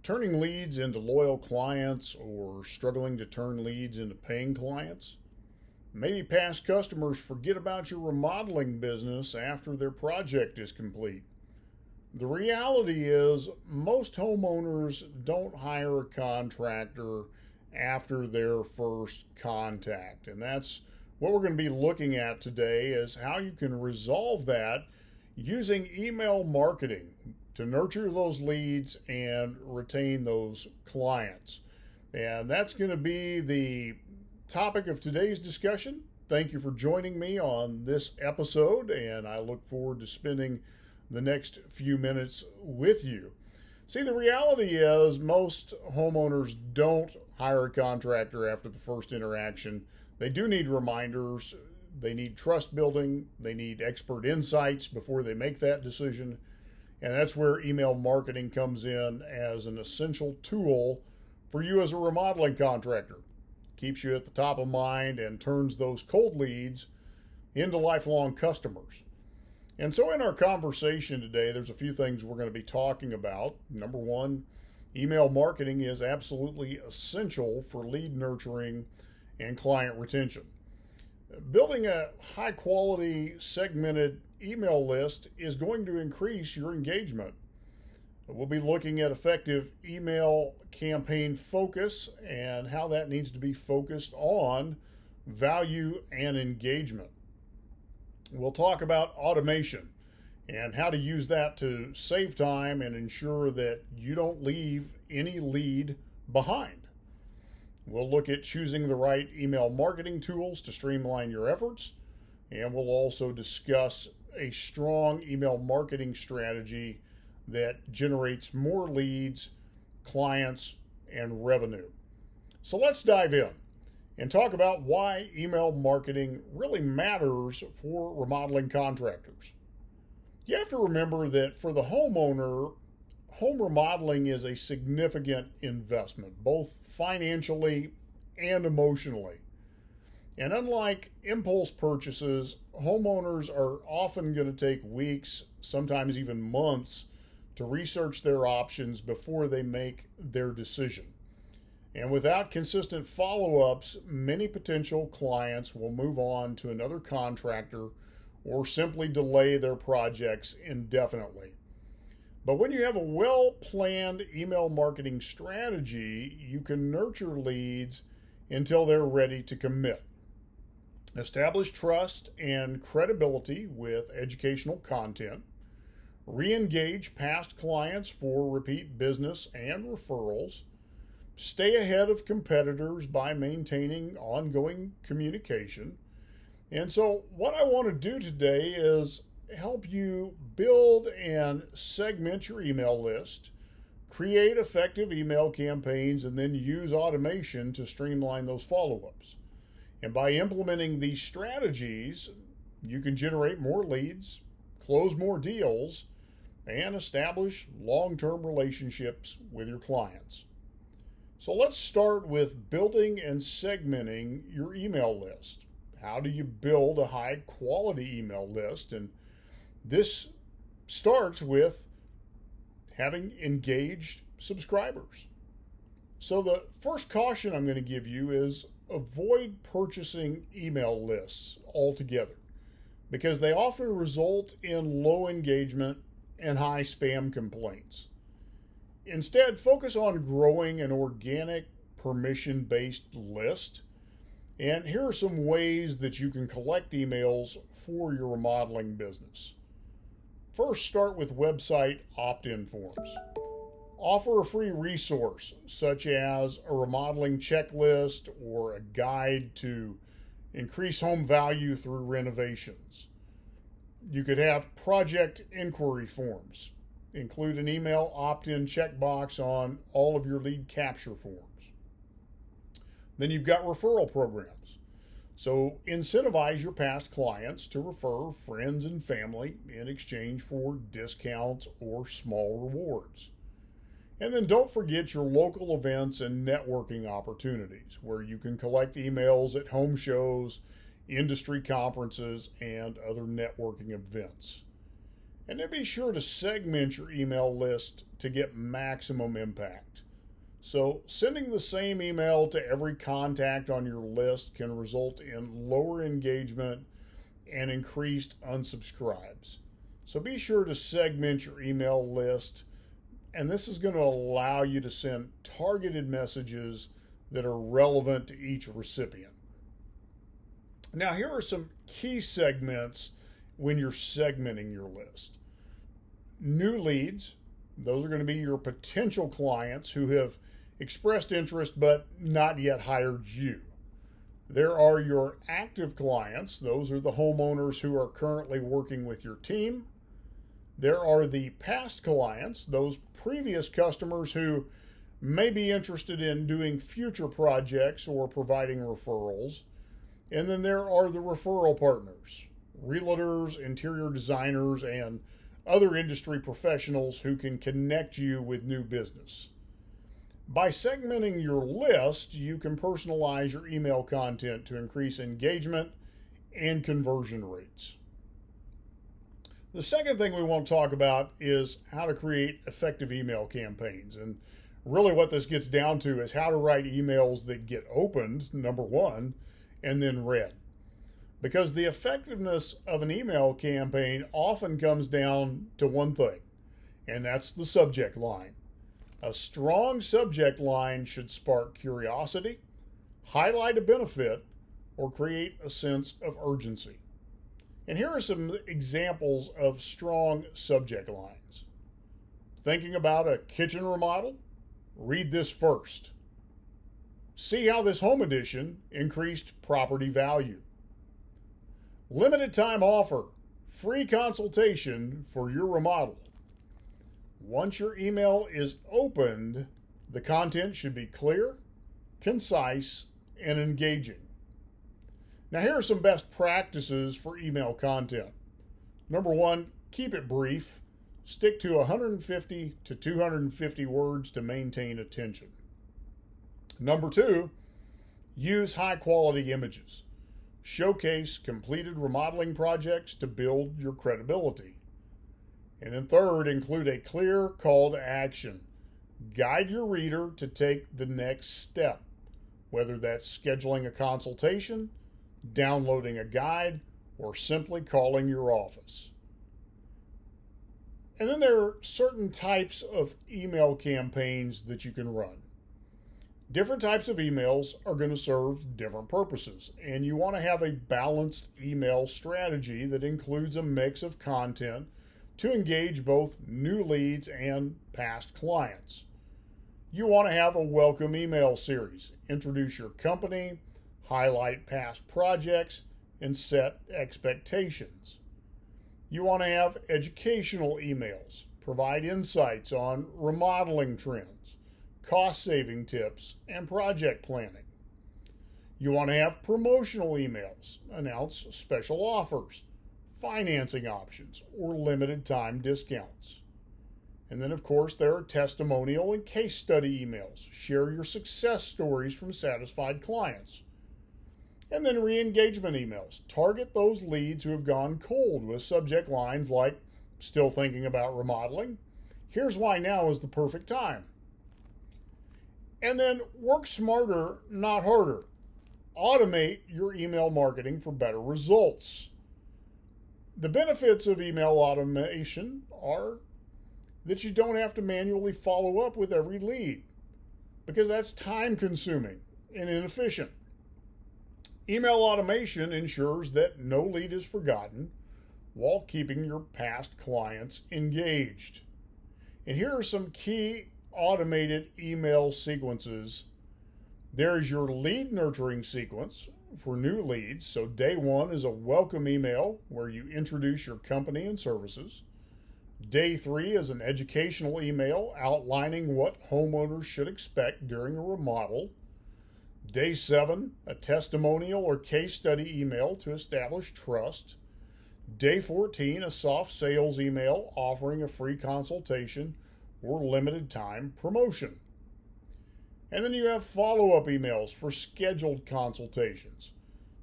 turning leads into loyal clients or struggling to turn leads into paying clients? Maybe past customers forget about your remodeling business after their project is complete. The reality is, most homeowners don't hire a contractor after their first contact. And that's what we're going to be looking at today, is how you can resolve that using email marketing to nurture those leads and retain those clients. And that's going to be the topic of today's discussion. Thank you for joining me on this episode, and I look forward to spending the next few minutes with you. See, the reality is most homeowners don't hire a contractor after the first interaction. They do need reminders, they need trust building, they need expert insights before they make that decision. And that's where email marketing comes in as an essential tool for you as a remodeling contractor. Keeps you at the top of mind and turns those cold leads into lifelong customers. And so in our conversation today, there's a few things we're going to be talking about. Number one, email marketing is absolutely essential for lead nurturing and client retention. Building a high quality segmented email list is going to increase your engagement. We'll be looking at effective email campaign focus and how that needs to be focused on value and engagement. We'll talk about automation and how to use that to save time and ensure that you don't leave any lead behind. We'll look at choosing the right email marketing tools to streamline your efforts, and we'll also discuss a strong email marketing strategy that generates more leads, clients, and revenue. So let's dive in and talk about why email marketing really matters for remodeling contractors. You have to remember that for the homeowner, home remodeling is a significant investment, both financially and emotionally. And unlike impulse purchases, homeowners are often going to take weeks, sometimes even months, to research their options before they make their decision. And without consistent follow-ups, many potential clients will move on to another contractor or simply delay their projects indefinitely. But when you have a well-planned email marketing strategy, you can nurture leads until they're ready to commit. Establish trust and credibility with educational content. Re-engage past clients for repeat business and referrals. Stay ahead of competitors by maintaining ongoing communication. And so what I want to do today is help you build and segment your email list, create effective email campaigns, and then use automation to streamline those follow-ups. And by implementing these strategies, you can generate more leads, close more deals, and establish long-term relationships with your clients. So let's start with building and segmenting your email list. How do you build a high-quality email list? And this starts with having engaged subscribers. So the first caution I'm going to give you is avoid purchasing email lists altogether, because they often result in low engagement and high spam complaints. Instead, focus on growing an organic, permission-based list. And here are some ways that you can collect emails for your remodeling business. First, start with website opt-in forms. Offer a free resource, such as a remodeling checklist or a guide to increase home value through renovations. You could have project inquiry forms. Include an email opt-in checkbox on all of your lead capture forms. Then you've got referral programs. So incentivize your past clients to refer friends and family in exchange for discounts or small rewards. And then don't forget your local events and networking opportunities, where you can collect emails at home shows, industry conferences, and other networking events. And then be sure to segment your email list to get maximum impact. So sending the same email to every contact on your list can result in lower engagement and increased unsubscribes. So be sure to segment your email list, and this is going to allow you to send targeted messages that are relevant to each recipient. Now, here are some key segments when you're segmenting your list. New leads, those are going to be your potential clients who have expressed interest but not yet hired you. There are your active clients, those are the homeowners who are currently working with your team. There are the past clients, those previous customers who may be interested in doing future projects or providing referrals. And then there are the referral partners, realtors, interior designers, and other industry professionals who can connect you with new business. By segmenting your list, you can personalize your email content to increase engagement and conversion rates. The second thing we want to talk about is how to create effective email campaigns. And really what this gets down to is how to write emails that get opened, number one, and then read. Because the effectiveness of an email campaign often comes down to one thing, and that's the subject line. A strong subject line should spark curiosity, highlight a benefit, or create a sense of urgency. And here are some examples of strong subject lines. Thinking about a kitchen remodel? Read this first. See how this home addition increased property value. Limited time offer, free consultation for your remodel. Once your email is opened, the content should be clear, concise, and engaging. Now, here are some best practices for email content. Number one, keep it brief. Stick to 150 to 250 words to maintain attention. Number two, use high quality images. Showcase completed remodeling projects to build your credibility. And then third, include a clear call to action. Guide your reader to take the next step, whether that's scheduling a consultation, downloading a guide, or simply calling your office. And then there are certain types of email campaigns that you can run. Different types of emails are going to serve different purposes, and you want to have a balanced email strategy that includes a mix of content to engage both new leads and past clients. You want to have a welcome email series, introduce your company, highlight past projects, and set expectations. You want to have educational emails, provide insights on remodeling trends, cost-saving tips, and project planning. You want to have promotional emails, announce special offers, financing options, or limited time discounts. And then, of course, there are testimonial and case study emails. Share your success stories from satisfied clients. And then re-engagement emails. Target those leads who have gone cold with subject lines like, still thinking about remodeling? Here's why now is the perfect time. And then work smarter, not harder. Automate your email marketing for better results. The benefits of email automation are that you don't have to manually follow up with every lead, because that's time consuming and inefficient. Email automation ensures that no lead is forgotten while keeping your past clients engaged. And here are some key automated email sequences. There's your lead nurturing sequence for new leads. So day one is a welcome email where you introduce your company and services. Day three is an educational email outlining what homeowners should expect during a remodel. Day 7, a testimonial or case study email to establish trust. Day 14, a soft sales email offering a free consultation or limited time promotion. And then you have follow-up emails for scheduled consultations.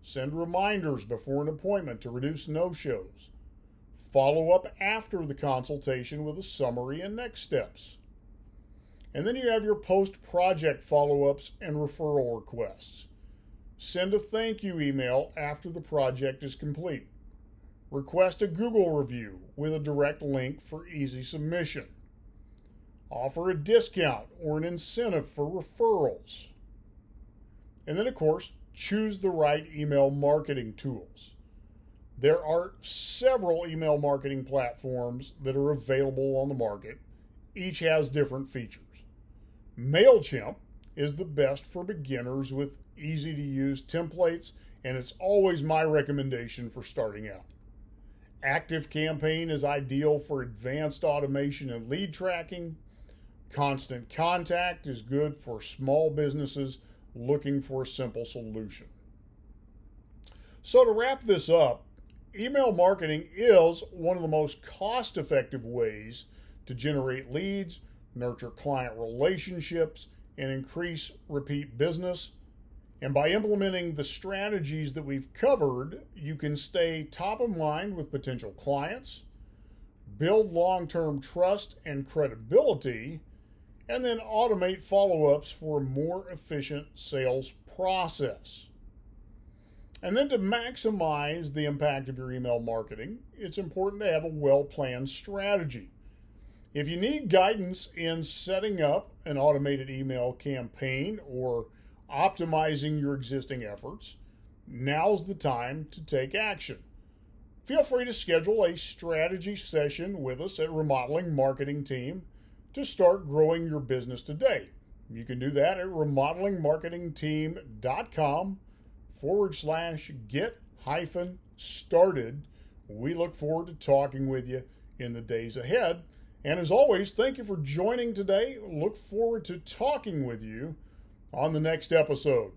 Send reminders before an appointment to reduce no-shows. Follow up after the consultation with a summary and next steps. And then you have your post-project follow-ups and referral requests. Send a thank you email after the project is complete. Request a Google review with a direct link for easy submission. Offer a discount or an incentive for referrals. And then, of course, choose the right email marketing tools. There are several email marketing platforms that are available on the market. Each has different features. Mailchimp is the best for beginners with easy-to-use templates, and it's always my recommendation for starting out. ActiveCampaign is ideal for advanced automation and lead tracking. Constant Contact is good for small businesses looking for a simple solution. So to wrap this up, email marketing is one of the most cost-effective ways to generate leads, nurture client relationships, and increase repeat business. And by implementing the strategies that we've covered, you can stay top of mind with potential clients, build long-term trust and credibility, and then automate follow-ups for a more efficient sales process. And then to maximize the impact of your email marketing, it's important to have a well-planned strategy. If you need guidance in setting up an automated email campaign or optimizing your existing efforts, now's the time to take action. Feel free to schedule a strategy session with us at Remodeling Marketing Team to start growing your business today. You can do that at remodelingmarketingteam.com/get-started. We look forward to talking with you in the days ahead. And as always, thank you for joining today. Look forward to talking with you on the next episode.